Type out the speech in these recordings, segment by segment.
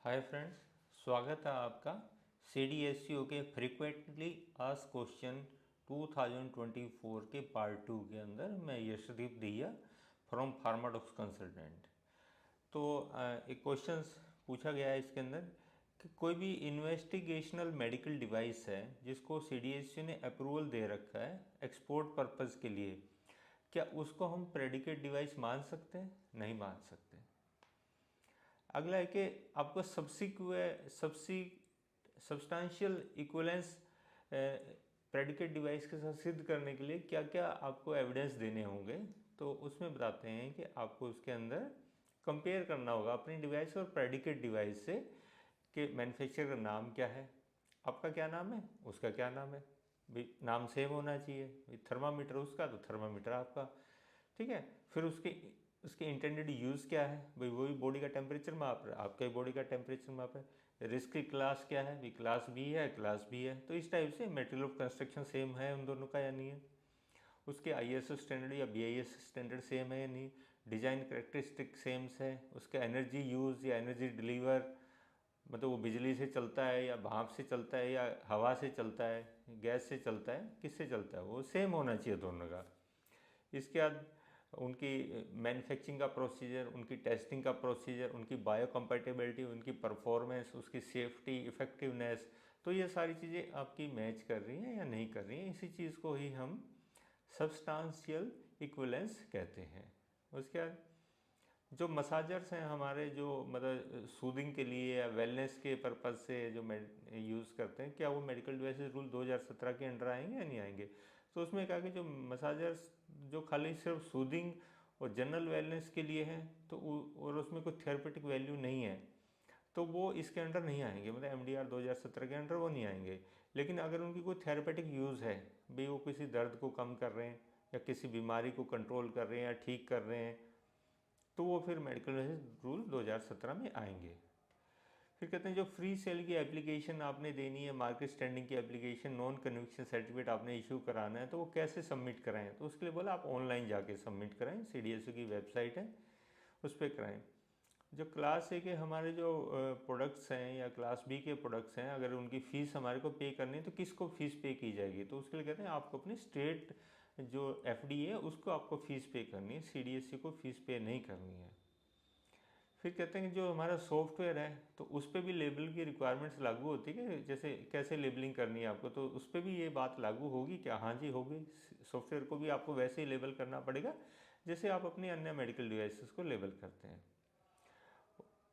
Hi friends, स्वागत है आपका CDSCO के फ्रीक्वेंटली आस्क्ड क्वेश्चन 2024 के पार्ट 2 के अंदर। मैं यशदीप दिया फ्रॉम फार्माडॉक्स कंसल्टेंट। तो एक क्वेश्चन पूछा गया है इसके अंदर कि कोई भी इन्वेस्टिगेशनल मेडिकल डिवाइस है जिसको CDSCO ने अप्रूवल दे रखा है एक्सपोर्ट पर्पज़ के लिए, क्या उसको हम प्रेडिकेट डिवाइस मान सकते हैं? नहीं मान सकते। अगला है कि आपको सब्सटेंशियल इक्विवेलेंस प्रेडिकेट डिवाइस के साथ सिद्ध करने के लिए क्या क्या आपको एविडेंस देने होंगे। तो उसमें बताते हैं कि आपको उसके अंदर कंपेयर करना होगा अपनी डिवाइस और प्रेडिकेट डिवाइस से कि मैन्युफैक्चरर का नाम क्या है, आपका क्या नाम है, उसका क्या नाम है, भाई नाम सेम होना चाहिए। थर्मामीटर उसका तो थर्मामीटर आपका, ठीक है। फिर उसके इंटेंडेड यूज़ क्या है, भाई वही बॉडी का टेम्परेचर माप रहा है, आपका ही बॉडी का टेम्परेचर माप है। रिस्क की क्लास क्या है, भाई क्लास बी है, क्लास बी है। तो इस टाइप से मटेरियल ऑफ कंस्ट्रक्शन सेम है उन दोनों का या नहीं है। उसके ISO स्टैंडर्ड या BIS स्टैंडर्ड सेम है या नहीं। डिज़ाइन करेक्टरिस्टिक सेम्स है। उसका एनर्जी यूज़ या एनर्जी डिलीवर, मतलब वो बिजली से चलता है या भाप से चलता है या हवा से चलता है, गैस से चलता है, किससे चलता है, वो सेम होना चाहिए दोनों का। इसके बाद उनकी मैन्युफैक्चरिंग का प्रोसीजर, उनकी टेस्टिंग का प्रोसीजर, उनकी बायोकम्पैटिबिलिटी, उनकी परफॉर्मेंस, उसकी सेफ्टी, इफ़ेक्टिवनेस, तो ये सारी चीज़ें आपकी मैच कर रही हैं या नहीं कर रही हैं। इसी चीज़ को ही हम सब्सटेंशियल इक्विवेलेंस कहते हैं। उसके बाद जो मसाजर्स हैं हमारे, जो मतलब सूदिंग के लिए या वेलनेस के पर्पज़ से जो यूज़ करते हैं, क्या वो मेडिकल डिवाइसेस रूल 2017 के अंडर आएंगे या नहीं आएंगे। तो उसमें कहा कि जो मसाजर्स जो खाली सिर्फ सूदिंग और जनरल वेलनेस के लिए हैं तो और उसमें कोई थेरेपेटिक वैल्यू नहीं है तो वो इसके अंडर नहीं आएंगे, मतलब MDR 2017 के अंडर वो नहीं आएंगे। लेकिन अगर उनकी कोई थेरेपेटिक यूज़ है, भाई वो किसी दर्द को कम कर रहे हैं या किसी बीमारी को कंट्रोल कर रहे हैं या ठीक कर रहे हैं, तो वो फिर मेडिकल डिवाइस रूल 2017 में आएंगे। फिर कहते हैं जो फ्री सेल की एप्लीकेशन आपने देनी है, मार्केट स्टैंडिंग की एप्लीकेशन, नॉन कन्विक्शन सर्टिफिकेट आपने इशू कराना है, तो वो कैसे सबमिट कराएं। तो उसके लिए बोला आप ऑनलाइन जाके सबमिट कराएं, CDSCO की वेबसाइट है उस पर कराएं। जो क्लास ए के हमारे जो प्रोडक्ट्स हैं या क्लास बी के प्रोडक्ट्स हैं, अगर उनकी फ़ीस हमारे को पे करनी है तो किसको फ़ीस पे की जाएगी। तो उसके लिए कहते हैं आपको अपनी स्टेट जो FD है उसको आपको फ़ीस पे करनी है, CDSCO को फ़ीस पे नहीं करनी है। फिर कहते हैं कि जो हमारा सॉफ्टवेयर है तो उस पर भी लेबल की रिक्वायरमेंट्स लागू होती है कि जैसे कैसे लेबलिंग करनी है आपको, तो उस पर भी ये बात लागू होगी क्या? हाँ जी होगी। सॉफ्टवेयर को भी आपको वैसे ही लेबल करना पड़ेगा जैसे आप अपने अन्य मेडिकल डिवाइसेस को लेबल करते हैं।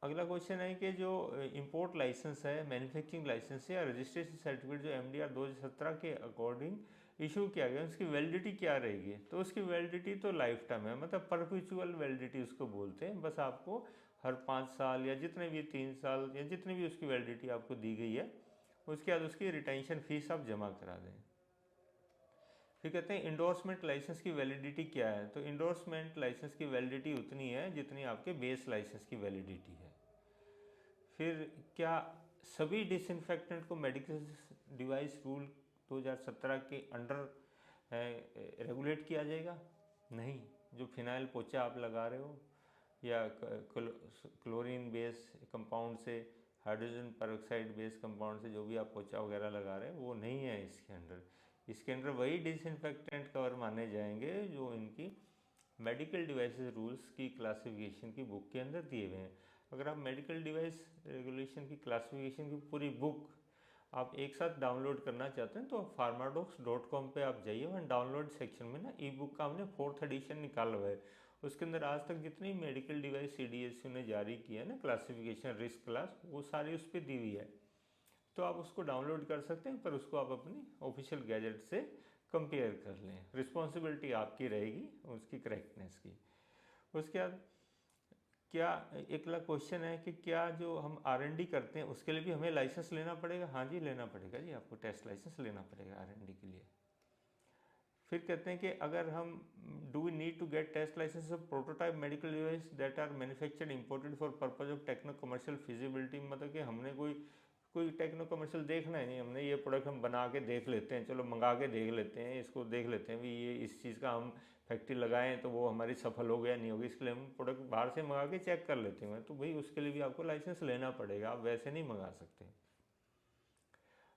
अगला क्वेश्चन है कि जो इंपोर्ट लाइसेंस है, मैन्युफैक्चरिंग लाइसेंस या रजिस्ट्रेशन सर्टिफिकेट जो MDR 2017 के अकॉर्डिंग इशू किया गया, उसकी वैलिडिटी क्या रहेगी। तो उसकी वैलिडिटी तो लाइफ टाइम है, मतलब परपेचुअल वैलिडिटी उसको बोलते हैं। बस आपको हर 5 साल या जितने भी 3 साल या जितनी भी उसकी वैलिडिटी आपको दी गई है, उसके बाद उसकी रिटेंशन फीस आप जमा करा दें। फिर कहते हैं इंडोर्समेंट लाइसेंस की वैलिडिटी क्या है। तो इंडोर्समेंट लाइसेंस की वैलिडिटी उतनी है जितनी आपके बेस लाइसेंस की वैलिडिटी है। फिर क्या सभी डिसइंफेक्टेंट को मेडिकल डिवाइस रूल 2017 के अंडर रेगुलेट किया जाएगा? नहीं। जो फिनाइल पोचा आप लगा रहे हो या क्लोरीन बेस कंपाउंड से, हाइड्रोजन पेरोक्साइड बेस कंपाउंड से जो भी आप पोचा वगैरह लगा रहे हैं वो नहीं है इसके अंडर। इसके अंडर वही डिसइंफेक्टेंट कवर माने जाएंगे जो इनकी मेडिकल डिवाइसेस रूल्स की क्लासिफिकेशन की बुक के अंदर दिए हुए हैं। अगर आप मेडिकल डिवाइस रेगुलेशन की क्लासिफिकेशन की पूरी बुक आप एक साथ डाउनलोड करना चाहते हैं तो pharmadocx.com पे आप जाइए, वहाँ डाउनलोड सेक्शन में ना ई-बुक का हमने 4th एडिशन निकाला हुआ है। उसके अंदर आज तक जितनी मेडिकल डिवाइस CDSCO ने जारी किया है ना क्लासिफिकेशन रिस्क क्लास, वो सारी उस पर दी हुई है। तो आप उसको डाउनलोड कर सकते हैं, पर उसको आप अपनी ऑफिशियल गैजेट से कंपेयर कर लें। रिस्पॉन्सिबिलिटी आपकी रहेगी उसकी करेक्टनेस की। उसके बाद क्या एक लाख क्वेश्चन है कि क्या जो हम R&D करते हैं उसके लिए भी हमें लाइसेंस लेना पड़ेगा? हाँ जी लेना पड़ेगा जी, आपको टेस्ट लाइसेंस लेना पड़ेगा R&D के लिए। फिर कहते हैं कि अगर हम do we need to get test license of prototype medical device that are manufactured imported for purpose of techno commercial feasibility, मतलब कि हमने कोई टेक्नो कमर्शियल देखना ही नहीं हमने, ये प्रोडक्ट हम बना के देख लेते हैं, चलो मंगा के देख लेते हैं, इसको देख लेते हैं भी ये इस चीज़ का हम फैक्ट्री लगाएं तो वो हमारी सफल हो गया नहीं होगी, इसके लिए हम प्रोडक्ट बाहर से मंगा के चेक कर लेते हैं। तो भाई उसके लिए भी आपको लाइसेंस लेना पड़ेगा, आप वैसे नहीं मंगा सकते।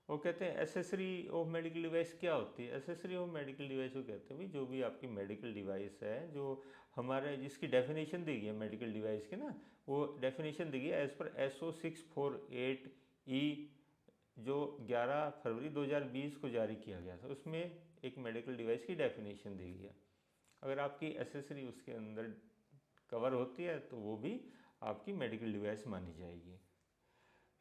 वो कहते हैं एसेसरी ऑफ मेडिकल डिवाइस क्या होती है? एसेसरी ऑफ मेडिकल डिवाइस को कहते हैं भाई जो भी आपकी मेडिकल डिवाइस है, जो हमारे जिसकी डेफिनेशन दी गई है मेडिकल डिवाइस की ना, वो डेफिनेशन दी गई है एज पर SO 648E जो 11 फरवरी 2020 को जारी किया गया था। उसमें एक मेडिकल डिवाइस की डेफिनेशन दी गई है। अगर आपकी एसेसरी उसके अंदर कवर होती है तो वो भी आपकी मेडिकल डिवाइस मानी जाएगी।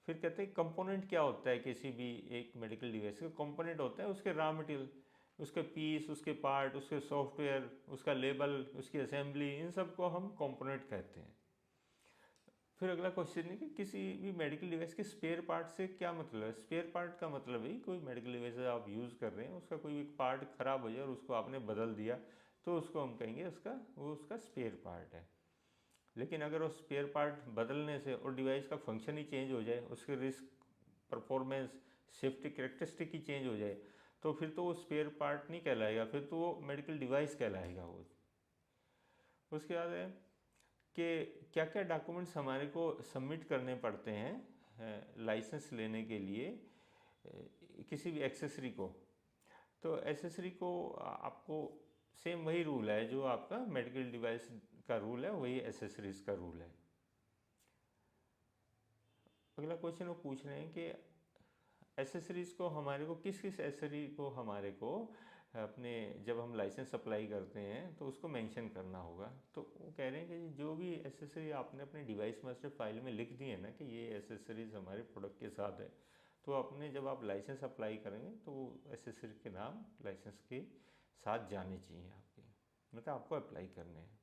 फिर कहते हैं कंपोनेंट क्या होता है किसी भी एक मेडिकल डिवाइस का? कंपोनेंट होता है उसके रॉ मटेरियल, उसके पीस, उसके पार्ट, उसके सॉफ्टवेयर, उसका लेबल, उसकी असेंबली, इन सब को हम कंपोनेंट कहते हैं। फिर अगला क्वेश्चन है कि किसी भी मेडिकल डिवाइस के स्पेयर पार्ट से क्या मतलब है? स्पेयर पार्ट का मतलब है कोई मेडिकल डिवाइस आप यूज़ कर रहे हैं, उसका कोई एक पार्ट खराब हो जाए और उसको आपने बदल दिया तो उसको हम कहेंगे उसका स्पेयर पार्ट है। लेकिन अगर वो स्पेयर पार्ट बदलने से और डिवाइस का फंक्शन ही चेंज हो जाए, उसके रिस्क, परफॉर्मेंस, सेफ्टी कैरेक्टरिस्टिक ही चेंज हो जाए, तो फिर तो वो स्पेयर पार्ट नहीं कहलाएगा, फिर तो वो मेडिकल डिवाइस कहलाएगा वो। उसके बाद है कि क्या क्या डॉक्यूमेंट्स हमारे को सबमिट करने पड़ते हैं लाइसेंस लेने के लिए किसी भी एक्सेसरी को। तो एक्सेसरी को आपको सेम वही रूल है जो आपका मेडिकल डिवाइस का रूल है, वही एक्सेसरीज का रूल है। अगला क्वेश्चन वो पूछ रहे हैं कि एक्सेसरीज को हमारे को किस एक्सेसरी को हमारे को अपने जब हम लाइसेंस अप्लाई करते हैं तो उसको मेंशन करना होगा। तो वो कह रहे हैं कि जो भी एक्सेसरी आपने अपने डिवाइस मास्टर फाइल में लिख दी है ना कि ये एक्सेसरीज हमारे प्रोडक्ट के साथ है, तो अपने जब आप लाइसेंस अप्लाई करेंगे तो एक्सेसरी के नाम लाइसेंस के साथ जाने चाहिए आपके, मतलब आपको अप्लाई करने हैं।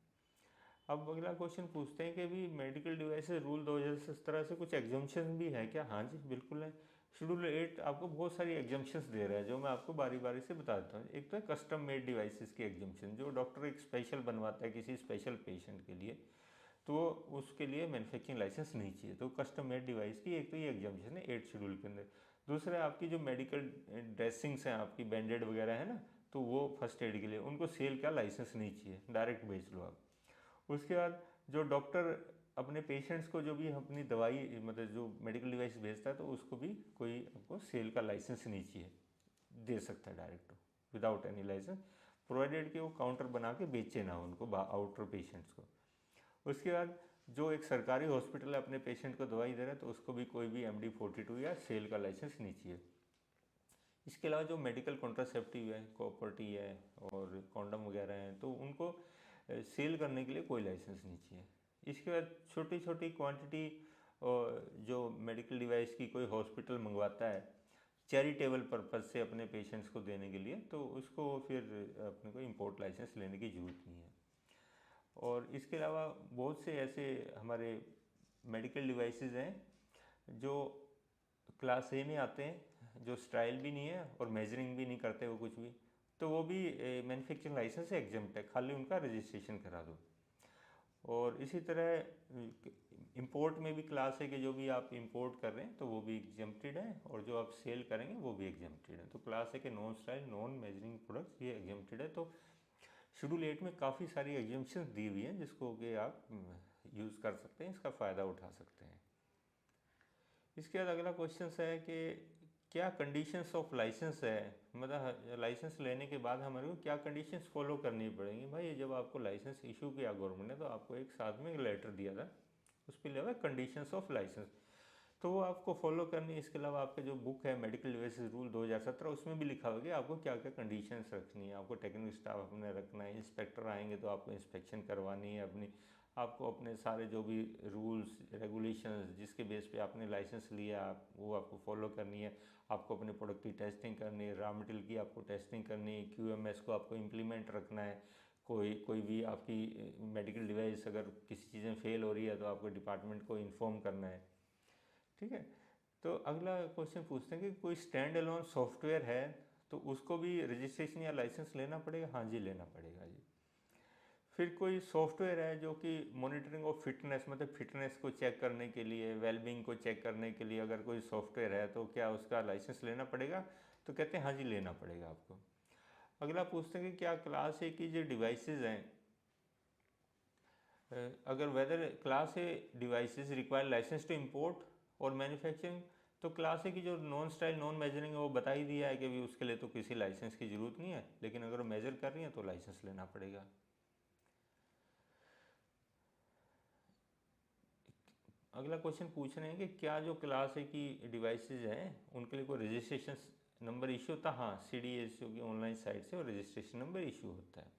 अब अगला क्वेश्चन पूछते हैं कि भी मेडिकल डिवाइसेस रूल 2017 से कुछ एग्जम्पशन भी है क्या? हाँ जी बिल्कुल है। शेड्यूल 8 आपको बहुत सारी एग्जम्पशंस दे रहा है जो मैं आपको बारी बारी से बता देता हूँ। एक तो है कस्टम मेड डिवाइसेस की एग्जम्पशन, जो डॉक्टर एक स्पेशल बनवाता है किसी स्पेशल पेशेंट के लिए, तो उसके लिए मैन्युफैक्चरिंग लाइसेंस नहीं चाहिए, तो कस्टम मेड डिवाइस की एक तो ये एग्जम्पशन है 8 शेड्यूल के अंदर। दूसरा आपकी जो मेडिकल ड्रेसिंग्स हैं, आपकी बैंडेड वगैरह है ना, तो वो फर्स्ट एड के लिए, उनको सेल का लाइसेंस नहीं चाहिए, डायरेक्ट बेच लो आप। उसके बाद जो डॉक्टर अपने पेशेंट्स को जो भी अपनी दवाई मतलब जो मेडिकल डिवाइस भेजता है तो उसको भी कोई आपको सेल का लाइसेंस नहीं चाहिए, दे सकता है direct without any license, provided कि वो काउंटर बना के बेचे ना उनको आउटर पेशेंट्स को। उसके बाद जो एक सरकारी हॉस्पिटल है अपने पेशेंट को दवाई दे रहा है तो उसको भी कोई भी MD 42 या सेल का लाइसेंस नहीं चाहिए। इसके अलावा जो मेडिकल कॉन्ट्रासेप्टिव है, कॉपर्टी है और कॉन्डम वगैरह हैं, तो उनको सेल करने के लिए कोई लाइसेंस नहीं चाहिए। इसके बाद छोटी छोटी क्वांटिटी जो मेडिकल डिवाइस की कोई हॉस्पिटल मंगवाता है चैरिटेबल पर्पज़ से अपने पेशेंट्स को देने के लिए, तो उसको फिर अपने को इंपोर्ट लाइसेंस लेने की ज़रूरत नहीं है। और इसके अलावा बहुत से ऐसे हमारे मेडिकल डिवाइसेस हैं जो क्लास A में आते हैं, जो स्टाइल भी नहीं है और मेजरिंग भी नहीं करते वो कुछ भी, तो वो भी मैन्युफैक्चरिंग लाइसेंस से एग्जम्प्ट है, खाली उनका रजिस्ट्रेशन करा दो। और इसी तरह इंपोर्ट में भी क्लास है कि जो भी आप इंपोर्ट कर रहे हैं तो वो भी एग्जम्प्टेड है, और जो आप सेल करेंगे वो भी एग्जम्प्टेड है। तो क्लास है कि non style, non measuring products ये एग्जम्प्टेड है। तो शेड्यूल 8 में काफ़ी सारी एग्जम्पशंस दी हुई हैं जिसको कि आप यूज़ कर सकते हैं, इसका फ़ायदा उठा सकते हैं। इसके बाद अगला क्वेश्चन है कि क्या कंडीशंस ऑफ लाइसेंस है, मतलब लाइसेंस लेने के बाद हमारे को क्या कंडीशंस फॉलो करनी पड़ेंगी? भाई जब आपको लाइसेंस इशू किया गवर्नमेंट ने तो आपको एक साथ में लेटर दिया था, उस पर लिखा है कंडीशंस ऑफ लाइसेंस, तो वो आपको फॉलो करनी। इसके अलावा आपका जो बुक है मेडिकल डिवाइसेस रूल 2017 उसमें भी लिखा होगा कि आपको क्या क्या कंडीशंस रखनी है, आपको टेक्निकल स्टाफ अपने रखना है, इंस्पेक्टर आएंगे तो आपको इंस्पेक्शन करवानी है अपनी, आपको अपने सारे जो भी रूल्स रेगुलेशंस जिसके बेस पे आपने लाइसेंस लिया आप वो आपको फॉलो करनी है, आपको अपने प्रोडक्ट की टेस्टिंग करनी है, रॉ मटेरियल की आपको टेस्टिंग करनी है, QMS को आपको इम्प्लीमेंट रखना है, कोई भी आपकी मेडिकल डिवाइस अगर किसी चीज़ में फेल हो रही है तो आपको डिपार्टमेंट को इन्फॉर्म करना है। ठीक है, तो अगला क्वेश्चन पूछते हैं कि कोई स्टैंड अलोन सॉफ्टवेयर है तो उसको भी रजिस्ट्रेशन या लाइसेंस लेना पड़ेगा? हाँ जी लेना पड़ेगा जी। फिर कोई सॉफ्टवेयर है जो कि मॉनिटरिंग ऑफ फिटनेस, मतलब फिटनेस को चेक करने के लिए, वेलबींग को चेक करने के लिए अगर कोई सॉफ्टवेयर है तो क्या उसका लाइसेंस लेना पड़ेगा? तो कहते हैं हाँ जी लेना पड़ेगा आपको। अगला पूछते हैं कि क्या क्लास ए की जो डिवाइसेस हैं, अगर whether class A devices require licence to import और मैन्युफैक्चरिंग, तो क्लास ए की जो नॉन स्टाइल नॉन मेजरिंग है वो बता ही दिया है कि भी उसके लिए तो किसी लाइसेंस की ज़रूरत नहीं है, लेकिन अगर वो मेजर कर रही है तो लाइसेंस लेना पड़ेगा। अगला क्वेश्चन पूछ रहे हैं कि क्या जो क्लास ए की डिवाइसेस हैं उनके लिए कोई रजिस्ट्रेशन नंबर इशू होता है? हाँ, CDSCO की ऑनलाइन साइट से और रजिस्ट्रेशन नंबर इशू होता है।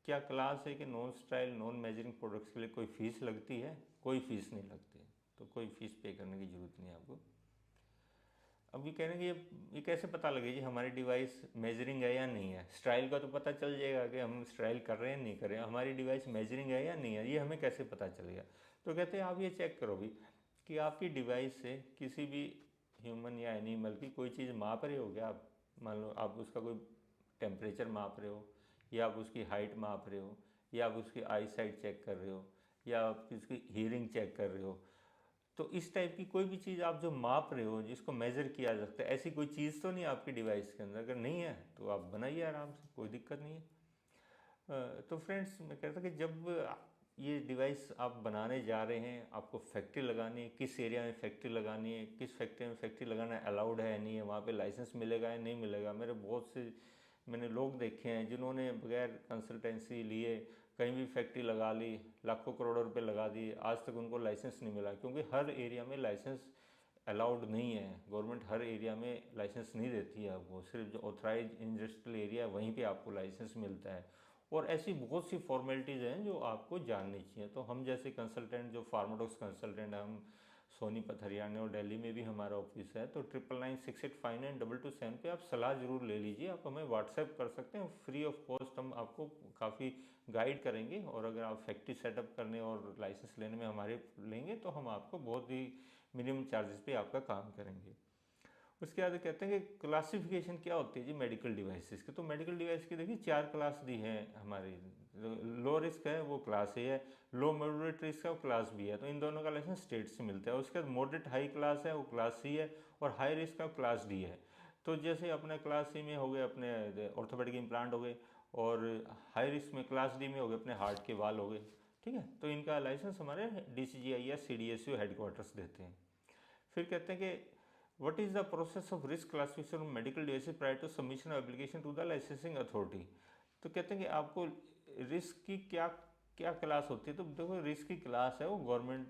क्या क्लास ए के non style non measuring products के लिए कोई फ़ीस लगती है? कोई फ़ीस नहीं लगती, तो कोई फ़ीस पे करने की ज़रूरत नहीं है आपको। अब ये कह रहे हैं कि ये कैसे पता लगे जी हमारी डिवाइस मेजरिंग है या नहीं है? स्टाइल का तो पता चल जाएगा कि हम स्टाइल कर रहे हैं नहीं कर रहे हैं, हमारी डिवाइस मेजरिंग है या नहीं है ये हमें कैसे पता चलेगा? तो कहते हैं आप ये चेक करो भी कि आपकी डिवाइस से किसी भी ह्यूमन या एनिमल की कोई चीज़ माप रहे हो क्या आप? मान लो आप उसका कोई टेम्परेचर माप रहे हो, या आप उसकी हाइट माप रहे हो, या आप उसकी आई साइट चेक कर रहे हो, या आप उसकी हीयरिंग चेक कर रहे हो। तो इस टाइप की कोई भी चीज़ आप जो माप रहे हो जिसको मेज़र किया जा सकता है, ऐसी कोई चीज़ तो नहीं आपकी डिवाइस के अंदर? अगर नहीं है तो आप बनाइए आराम से, कोई दिक्कत नहीं है। तो फ्रेंड्स मैं कहता कि जब ये डिवाइस आप बनाने जा रहे हैं, आपको फैक्ट्री लगानी है, किस एरिया में फैक्ट्री लगानी है, किस फैक्ट्री में फैक्ट्री लगाना अलाउड है नहीं है, वहाँ पे लाइसेंस मिलेगा या नहीं मिलेगा। मैंने लोग देखे हैं जिन्होंने बगैर कंसल्टेंसी लिए कहीं भी फैक्ट्री लगा ली, लाखों करोड़ों रुपए लगा दिए, आज तक उनको लाइसेंस नहीं मिला, क्योंकि हर एरिया में लाइसेंस अलाउड नहीं है। गवर्नमेंट हर एरिया में लाइसेंस नहीं देती है आपको, सिर्फ जो ऑथराइज इंडस्ट्रियल एरिया है वहीं पे आपको लाइसेंस मिलता है। और ऐसी बहुत सी फॉर्मेलिटीज़ हैं जो आपको जाननी चाहिए। तो हम जैसे कंसल्टेंट जो फार्माडॉक्स कंसल्टेंट, हम सोनीपत हरियाणा और दिल्ली में भी हमारा ऑफिस है, तो 9996859227 पे आप सलाह ज़रूर ले लीजिए। आप हमें व्हाट्सएप कर सकते हैं, फ्री ऑफ कॉस्ट हम आपको काफ़ी गाइड करेंगे। और अगर आप फैक्ट्री सेटअप करने और लाइसेंस लेने में हमारे लेंगे तो हम आपको बहुत ही मिनिमम चार्जेस पे आपका काम करेंगे। उसके बाद कहते हैं कि क्लासिफिकेशन क्या होती है जी मेडिकल डिवाइसेस की? तो मेडिकल डिवाइस की देखिए 4 क्लास दी हैं हमारी। लो रिस्क है वो क्लास ए है, लो मॉडरेट रिस्क है वो क्लास बी है। तो इन दोनों का लाइसेंस स्टेट से मिलता है। उसके बाद मॉडरेट हाई क्लास है वो क्लास सी है, और हाई रिस्क का क्लास डी है। तो जैसे अपने क्लास सी में हो गए अपने ऑर्थोपेडिक इम्प्लांट हो गए, और हाई रिस्क में क्लास डी में हो गए अपने हार्ट के वाल हो गए। ठीक है, तो इनका लाइसेंस हमारे DCGI या CDSCO हेडक्वार्टर्स देते हैं। फिर कहते हैं कि what is the process of risk classification of medical devices prior to submission of application to the licensing authority? तो कहते हैं कि आपको रिस्क की क्या क्या क्लास होती है? तो देखो रिस्क की क्लास है वो गवर्नमेंट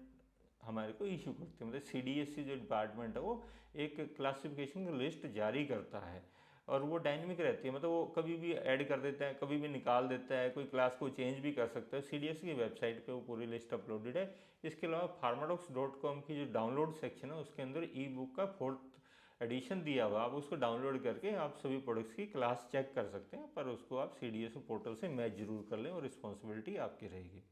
हमारे को इशू करती है, मतलब CDSC जो डिपार्टमेंट है वो एक क्लासिफिकेशन की लिस्ट जारी करता है, और वो डायनेमिक रहती है, मतलब वो कभी भी ऐड कर देता है, कभी भी निकाल देता है, कोई क्लास को चेंज भी कर सकता है। CDSC की वेबसाइट पे वो पूरी लिस्ट अपलोडेड है। इसके अलावा pharmadocx.com की जो डाउनलोड सेक्शन है उसके अंदर ई-बुक का 4th एडिशन दिया हुआ, आप उसको डाउनलोड करके आप सभी प्रोडक्ट्स की क्लास चेक कर सकते हैं, पर उसको आप CDSCO पोर्टल से मैच जरूर कर लें और रिस्पॉन्सिबिलिटी आपकी रहेगी।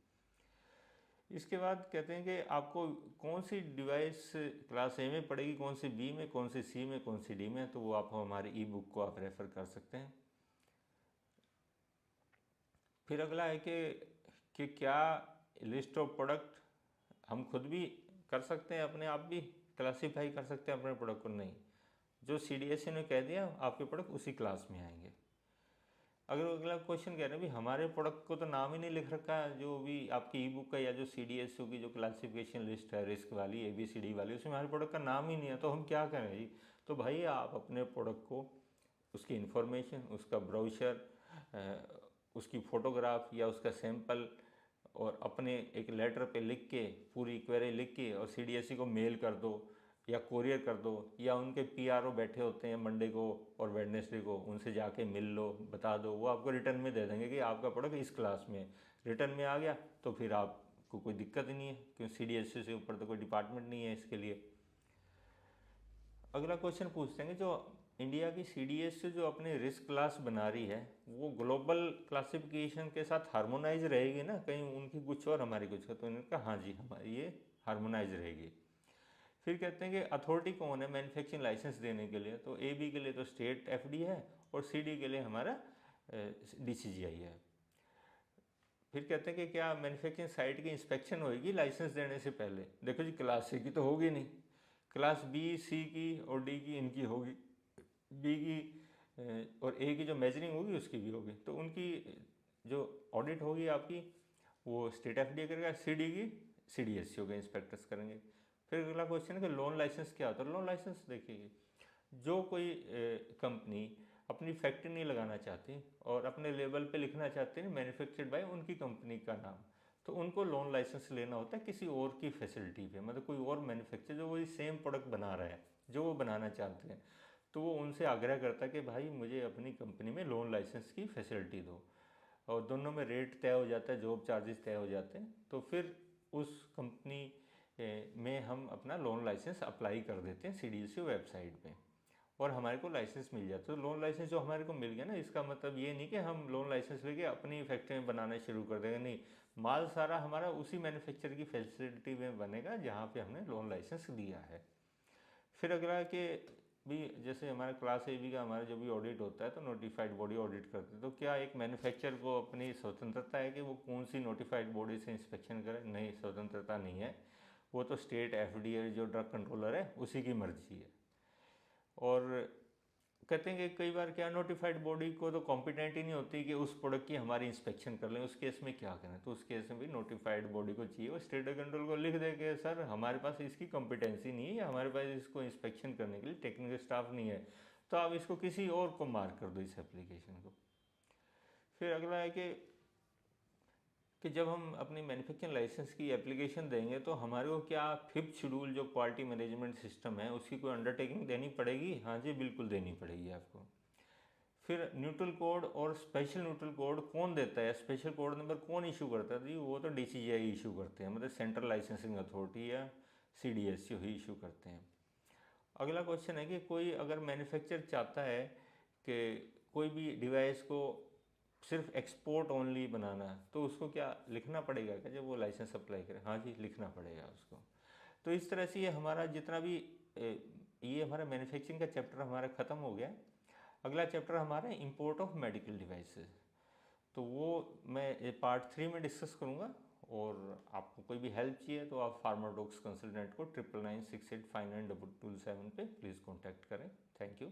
इसके बाद कहते हैं कि आपको कौन सी डिवाइस क्लास ए में पड़ेगी, कौन सी बी में, कौन सी सी में, कौन सी डी में, तो वो आप हमारी ई-बुक को आप रेफ़र कर सकते हैं। फिर अगला है कि क्या लिस्ट ऑफ प्रोडक्ट हम खुद भी कर सकते हैं, अपने आप भी क्लासीफाई कर सकते हैं अपने प्रोडक्ट को? नहीं, जो CDSCO ने कह दिया आपके प्रोडक्ट उसी क्लास में आएंगे। अगर अगला क्वेश्चन कह रहे हैं भी हमारे प्रोडक्ट को तो नाम ही नहीं लिख रखा है, जो भी आपकी ई-बुक का या जो CDSCO की जो क्लासिफिकेशन लिस्ट है रिस्क वाली ABCD वाली, उसमें हमारे प्रोडक्ट का नाम ही नहीं है, तो हम क्या करें जी? तो भाई आप अपने प्रोडक्ट को उसकी इन्फॉर्मेशन, उसका ब्रोशर, उसकी फ़ोटोग्राफ या उसका सैंपल, और अपने एक लेटर पे लिख के पूरी क्वेरी लिख के और CDSCO को मेल कर दो या कोरियर कर दो, या उनके PRO बैठे होते हैं मंडे को और वेडनेसडे को, उनसे जाके मिल लो, बता दो, वो आपको रिटर्न में दे देंगे कि आपका प्रोडक्ट इस क्लास में है। रिटर्न में आ गया तो फिर आपको कोई दिक्कत ही नहीं है, क्योंकि CDSCO से ऊपर तो कोई डिपार्टमेंट नहीं है इसके लिए। अगला क्वेश्चन पूछते हैं जो इंडिया की CDSCO जो अपनी रिस्क क्लास बना रही है वो ग्लोबल क्लासिफिकेशन के साथ हार्मोनाइज रहेगी ना, कहीं उनकी कुछ और हमारी कुछ? तो उन्होंने कहा हाँ जी हमारी ये हार्मोनाइज रहेगी। फिर कहते हैं कि अथॉरिटी कौन है मैन्युफैक्चरिंग लाइसेंस देने के लिए? तो AB के लिए तो स्टेट FD है, और CD के लिए हमारा DCGI है। फिर कहते हैं कि क्या मैन्युफैक्चरिंग साइट की इंस्पेक्शन होगी लाइसेंस देने से पहले? देखो जी, क्लास सी की तो होगी नहीं, क्लास बी, सी की और डी की इनकी होगी, बी की और ए की जो मेजरिंग होगी उसकी भी होगी। तो उनकी जो ऑडिट होगी आपकी वो स्टेट एफडीए करेगा, सी डी की CDSCO के इंस्पेक्टर्स करेंगे। फिर अगला क्वेश्चन है कि लोन लाइसेंस क्या होता है? लोन लाइसेंस देखिए, जो कोई कंपनी अपनी फैक्ट्री नहीं लगाना चाहती और अपने लेबल पे लिखना चाहती है मैन्युफैक्चर्ड बाय उनकी कंपनी का नाम, तो उनको लोन लाइसेंस लेना होता है किसी और की फैसिलिटी पे, मतलब कोई और मैन्युफैक्चर जो वही सेम प्रोडक्ट बना रहा है जो वो बनाना चाहते हैं, तो वो उनसे आग्रह करता है कि भाई मुझे अपनी कंपनी में लोन लाइसेंस की फैसिलिटी दो, और दोनों में रेट तय हो जाता है, जॉब चार्जेस तय हो जाते हैं। तो फिर उस कंपनी में हम अपना लोन लाइसेंस अप्लाई कर देते हैं CDSCO वेबसाइट पे, और हमारे को लाइसेंस मिल जाता है। तो लोन लाइसेंस जो हमारे को मिल गया ना, इसका मतलब ये नहीं कि हम लोन लाइसेंस लेके अपनी फैक्ट्री में बनाना शुरू कर देंगे, नहीं, माल सारा हमारा उसी मैन्युफैक्चर की फैसिलिटी में बनेगा जहाँ पे हमने लोन लाइसेंस लिया है। फिर अगला कि भी जैसे हमारा क्लास ए बी का हमारा जो भी ऑडिट होता है तो नोटिफाइड बॉडी ऑडिट करते हैं, तो क्या एक मैन्युफैक्चर को अपनी स्वतंत्रता है कि वो कौन सी नोटिफाइड बॉडी से इंस्पेक्शन करे? नहीं, स्वतंत्रता नहीं है, वो तो स्टेट FDA जो ड्रग कंट्रोलर है उसी की मर्जी है। और कहते हैं कि कई बार क्या नोटिफाइड बॉडी को तो कॉम्पिटेंट ही नहीं होती कि उस प्रोडक्ट की हमारी इंस्पेक्शन कर लें, उस केस में क्या करें? तो उस केस में भी नोटिफाइड बॉडी को चाहिए, वो स्टेट कंट्रोल को लिख दे कि सर हमारे पास इसकी कॉम्पिटेंसी नहीं है या हमारे पास इसको इंस्पेक्शन करने के लिए टेक्निकल स्टाफ नहीं है, तो आप इसको किसी और को मार्क कर दो इस एप्लीकेशन को। फिर अगला है कि जब हम अपनी मैन्युफैक्चरिंग लाइसेंस की एप्लीकेशन देंगे तो हमारे को क्या 5th शेड्यूल जो क्वालिटी मैनेजमेंट सिस्टम है उसकी कोई अंडरटेकिंग देनी पड़ेगी? हाँ जी, बिल्कुल देनी पड़ेगी आपको। फिर न्यूट्रल कोड और स्पेशल न्यूट्रल कोड कौन देता है? स्पेशल कोड नंबर कौन इशू करता है? जी वो तो DCGI इशू करते हैं, मतलब सेंट्रल लाइसेंसिंग अथॉरिटी या CDSCO ही इशू करते हैं। अगला क्वेश्चन है कि कोई अगर मैन्युफैक्चर चाहता है कि कोई भी डिवाइस को सिर्फ एक्सपोर्ट ओनली बनाना, तो उसको क्या लिखना पड़ेगा क्या जब वो लाइसेंस अप्लाई करे? हाँ जी, लिखना पड़ेगा उसको। तो इस तरह से ये हमारा जितना भी ये हमारा मैन्युफैक्चरिंग का चैप्टर हमारा ख़त्म हो गया। अगला चैप्टर हमारा है इंपोर्ट ऑफ मेडिकल डिवाइसेस, तो वो मैं Part 3 में डिस्कस करूँगा। और आपको कोई भी हेल्प चाहिए तो आप फार्माडॉक्स कंसल्टेंट को 9996859227 पे प्लीज़ कॉन्टैक्ट करें। Thank you.